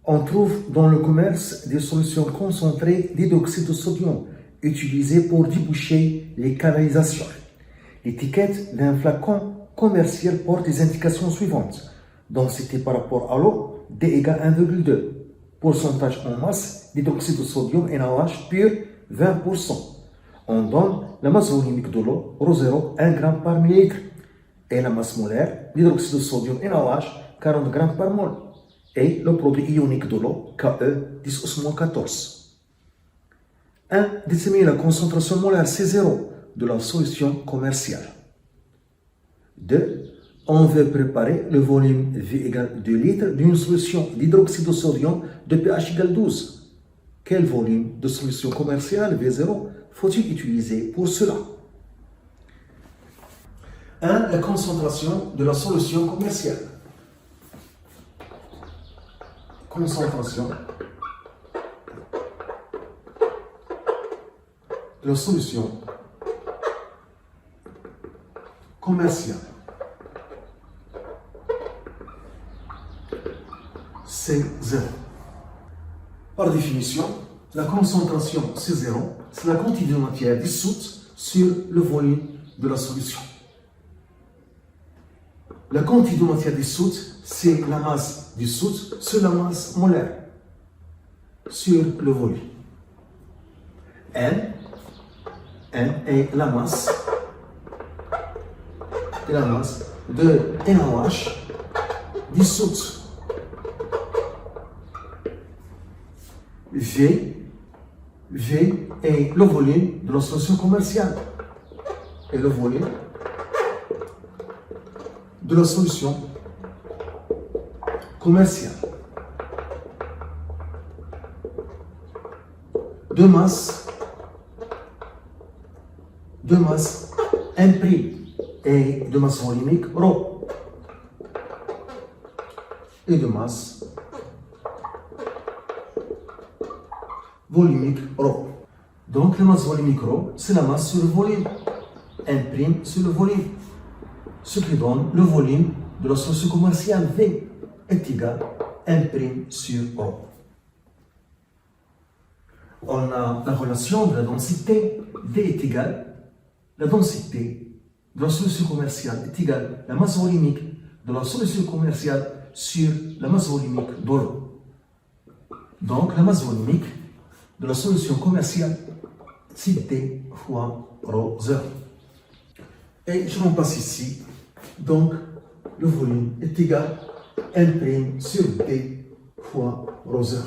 On trouve dans le commerce des solutions concentrées d'hydroxyde de sodium utilisées pour déboucher les canalisations. L'étiquette d'un flacon commercial porte les indications suivantes. Densité par rapport à l'eau, D égale 1,2. Pourcentage en masse d'hydroxyde de sodium NaOH pur 20%. On donne la masse volumique de l'eau, ρ0, 1 g par millilitre. Et la masse molaire d'hydroxyde de sodium NaOH, 40 g par mol. Et le produit ionique de l'eau, Ke 10-14. 1. Déterminer la concentration molaire C0 de la solution commerciale. 2. On veut préparer le volume V égale 2 litres d'une solution d'hydroxyde de sodium de pH égale 12. Quel volume de solution commerciale V0 faut-il utiliser pour cela? 1. La concentration de la solution commerciale. Concentration de la solution commerciale. C0. Par définition, la concentration C0, c'est la quantité de matière dissoute sur le volume de la solution. La quantité de matière dissoute, c'est la masse dissoute sur la masse molaire, sur le volume. N est la masse de NaOH dissoute. V est le volume de la solution commerciale. Et le volume de la solution commerciale. De masse M' et de masse volumique ρ. Et de masse volumique ρ. Donc la masse volumique ρ, c'est la masse sur le volume. M' sur le volume. Ce qui donne le volume de la solution commerciale V est égal à M' sur ρ. On a la relation de la densité. D est égale, la densité de la solution commerciale est égale à la masse volumique de la solution commerciale sur la masse volumique de l'eau. Donc la masse volumique de la solution commerciale, c'est D fois ρ0. Et je remplace ici. Donc, le volume est égal à M' sur D fois ρ0.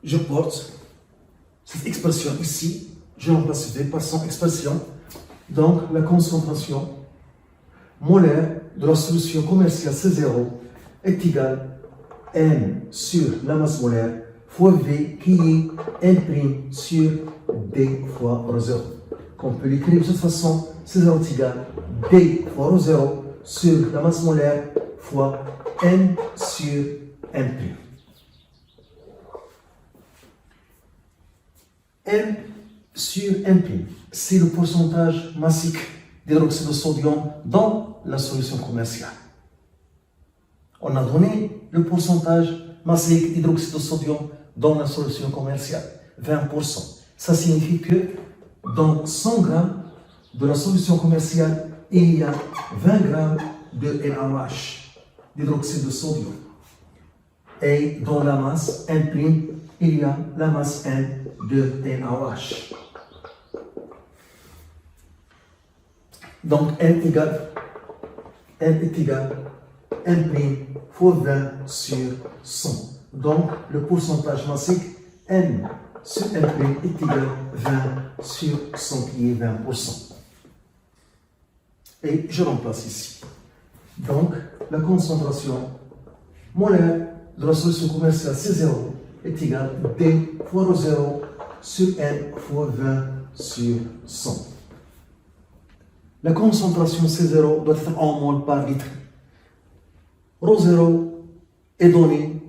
Je porte cette expression ici, je remplace D par son expression. Donc, la concentration molaire de la solution commerciale C0 est égale à M sur la masse molaire fois V qui est M' sur D fois ρ0. Qu'on peut l'écrire de cette façon, C0 est égal à D fois ρ0 sur la masse molaire fois M sur M'. M sur M', c'est le pourcentage massique d'hydroxyde de sodium dans la solution commerciale. On a donné le pourcentage massique d'hydroxyde de sodium dans la solution commerciale, 20%. Ça signifie que dans 100 g de la solution commerciale, il y a 20 g de NaOH, d'hydroxyde de sodium. Et dans la masse M', il y a la masse N de NaOH. Donc M est égal à M' fois 20 sur 100. Donc le pourcentage massique N sur M' est égal à 20 sur 100 qui est 20%. Et je remplace ici. Donc la concentration molaire de la solution commerciale C0 est égale à D fois ρ0 sur N fois 20 sur 100. La concentration C0 doit être en mol par litre. ρ0 est donné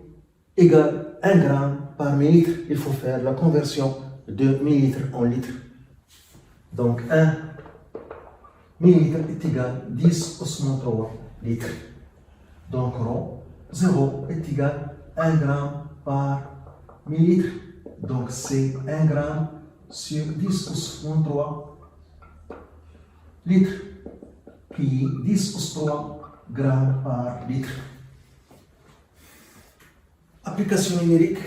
égal à 1 g par millilitre. Il faut faire la conversion de millilitre en litre. Donc 1 millilitre est égal à 10 × 3 litres. Donc, rho 0 est égal à 1 gramme par millilitre. Donc, c'est 1 gramme sur 10 pouces moins 3 litres, qui est 10 pouces 3 grammes par litre. Application numérique,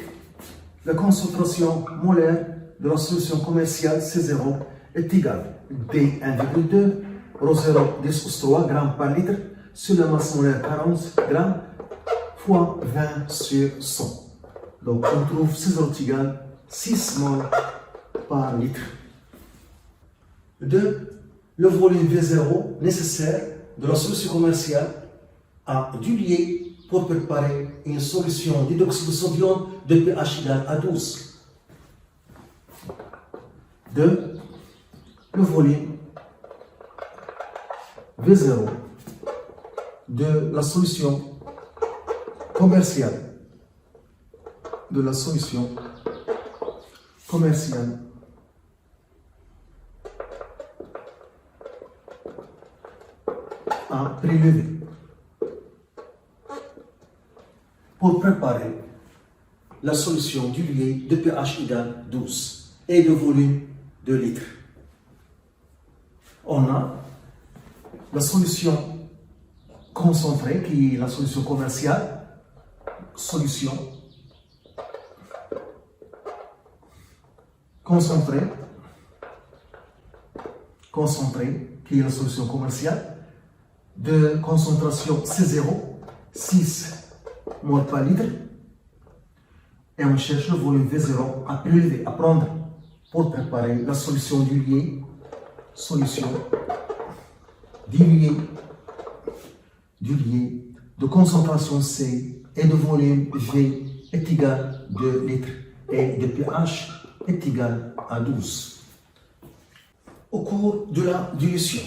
la concentration molaire de la solution commerciale C0 est égale à D1,2 rho 0 10 pouces 3 grammes par litre sur la masse molaire 40 grammes fois 20 sur 100. Donc on trouve C0 est égal à 6 mol par litre. 2. Le volume V0 nécessaire de la solution commerciale a dû lier pour préparer une solution d'hydroxyde de sodium de pH égal à 12. 2. Le volume V0 de la solution commerciale à prélever pour préparer la solution diluée de pH égal 12 et de volume 2 litres. On a la solution concentrée qui est la solution commerciale, solution concentrée qui est la solution commerciale de concentration C0, 6 mol par litre, et on cherche le volume V0 à prélever, à prendre pour préparer la solution diluée, de concentration C et de volume V est égal à 2 litres et de pH est égal à 12. Au cours de la dilution,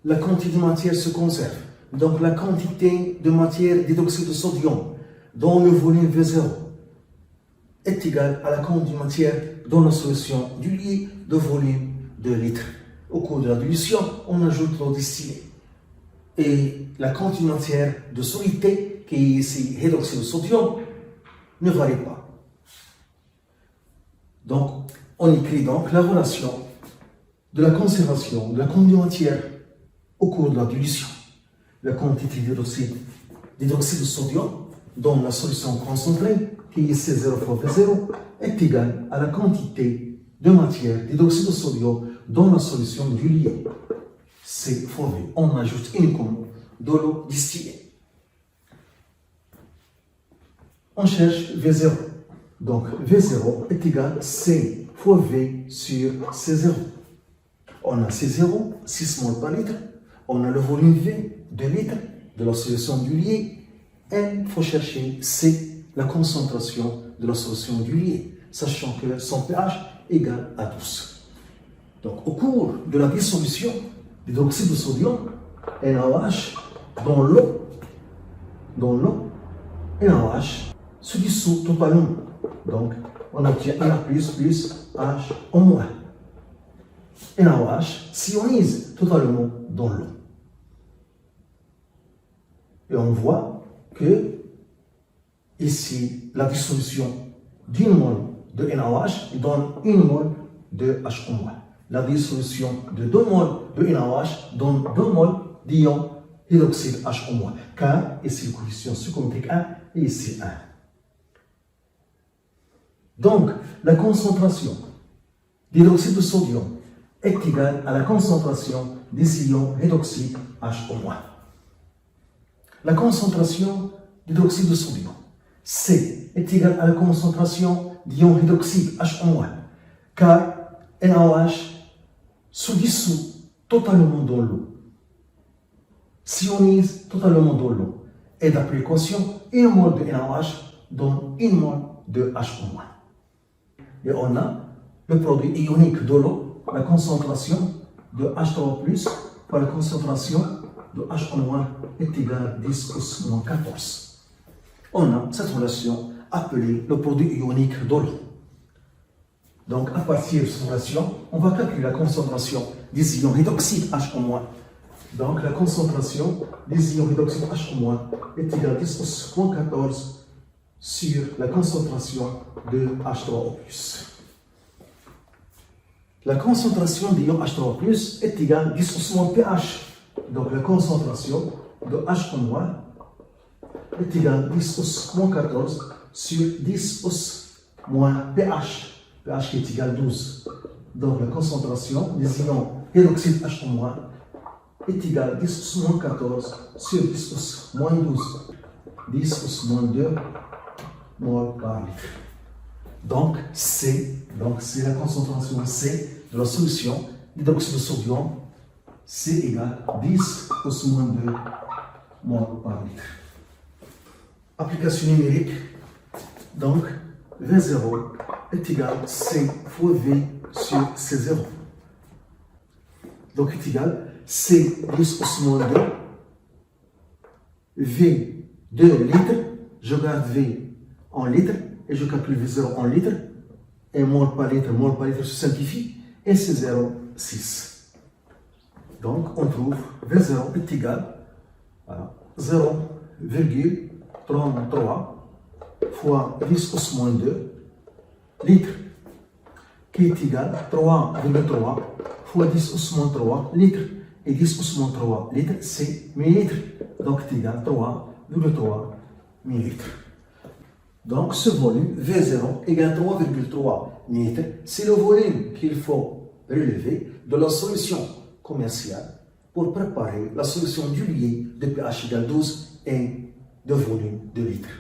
la quantité de matière se conserve. Donc la quantité de matière d'hydroxyde de sodium dont le volume V0 est égal à la quantité de matière dans la solution diluée de volume 2 litres. Au cours de la dilution, on ajoute l'eau distillée. Et la quantité de matière de solidité, qui est ici hydroxyde de sodium, ne varie pas. Donc, on écrit donc la relation de la conservation de la quantité de matière au cours de la dilution. La quantité d'hydroxyde de sodium dans la solution concentrée, qui est C0 fois V0, est égale à la quantité de matière d'hydroxyde de sodium dans la solution diluée. C fois V. On ajoute uniquement de l'eau distillée. On cherche V0. Donc V0 est égal à C fois V sur C0. On a C0, 6 mol par litre. On a le volume V, 2 litres, de la solution diluée. Et il faut chercher C, la concentration de la solution diluée, sachant que son pH est égal à 12. Donc au cours de la dissolution d'hydroxyde de sodium, NaOH, dans l'eau, NaOH se dissout totalement. Donc, on obtient Na plus H en moins. NaOH s'ionise totalement dans l'eau. Et on voit que ici, la dissolution d'une mol de NaOH donne une mol de H en moins. La dissolution de 2 mol de NaOH donne 2 mol d'ion hydroxyde H en moins. Car ici, le coefficient stoichiométrique 1 et ici 1. Donc, la concentration d'hydroxyde de sodium est égale à la concentration des ions hydroxyde H en moins. La concentration d'hydroxyde de sodium, C, est égale à la concentration d'ion hydroxyde H en moins. Car NaOH se dissout totalement dans l'eau, s'ionise totalement dans l'eau. Et d'après l'équation, 1 mol de NaOH donne 1 mol de H en moins. Et on a le produit ionique de l'eau, la concentration de H3+, par la concentration de H en moins est égale à 10 plus moins 14. On a cette relation appelée le produit ionique de l'eau. Donc, à partir de cette relation, on va calculer la concentration des ions hydroxyde H en moins Donc la concentration des ions hydroxyde H- est égale à 10 au moins 14 sur la concentration de H3O+. La concentration d'ion H3O+, est égale à 10 au moins pH. Donc la concentration de H- est égale à 10 au moins 14 sur 10 au moins pH. pH qui est égal à 12. Donc la concentration des ions hydroxyde H- est égale à 10 au moins 14 sur 10 au moins 12. 10 au moins 2 mol par litre. Donc c'est la concentration C de la solution d'hydroxyde de sodium. C égale 10 au moins 2 mol par litre. Application numérique. Donc V0 est égal à C fois V sur C0. Donc est égal à C 10 au moins 2 V 2 litres. Je garde V en litres et je calcule V0 en litres. Et mol par litre se simplifie. Et C0, 6. Donc on trouve V0 est égal à 0,33 fois 10 au moins 2 litres, qui est égal à 3,3 fois 10 au moins 3 litres. Et 10 au moins 3 litres, c'est millilitres. Donc c'est égal à 3,3 millilitres. Donc ce volume V0 égale 3,3 millilitres. C'est le volume qu'il faut relever de la solution commerciale pour préparer la solution du lié de pH égale 12 et de volume de litres.